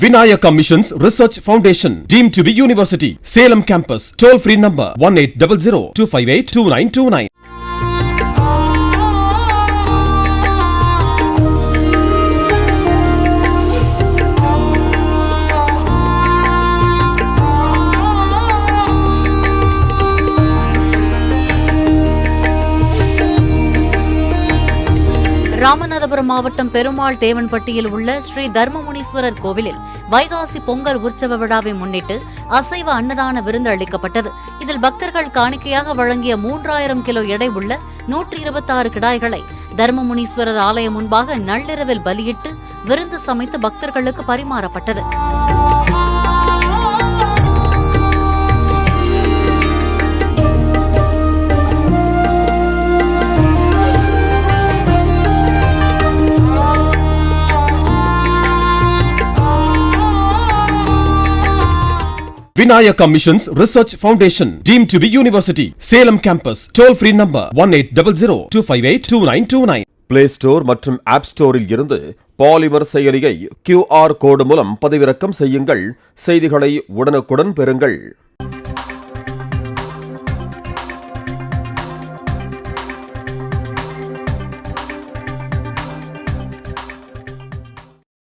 Vinayaka Missions Research Foundation, deemed to be university. Salem campus. Toll free number 1800-258-2929. Ramanathapuram மாவட்டம் பெருமாள் தேவன்பட்டியில் உள்ள ஸ்ரீ தர்மமுனீஸ்வரர் கோவிலில் வைகாசி பொங்கல் உற்சவ விழாவை முன்னிட்டு அசைவ அன்னதான விருந்து அளிக்கப்பட்டது. இதில் பக்தர்கள் காணிக்கையாக வழங்கிய 3000 கிலோ எடை உள்ள 126 கிடாய்களை தர்மமுனீஸ்வரர் ஆலயம் முன்பாக நள்ளிரவில் பலியிட்டு விருந்து சமைத்து பக்தர்களுக்கு பரிமாறப்பட்டது. Vinayaka Missions Research Foundation, deemed to be university. Salem campus. Toll free number 1800-258-2929. Play store மற்றும் ஆப் ஸ்டோரில் இருந்து பாலிமர் செயலியை QR கோடு மூலம் பதிவிறக்கம் செய்யுங்கள். செய்திகளை உடனுக்குடன் பெறுங்கள்.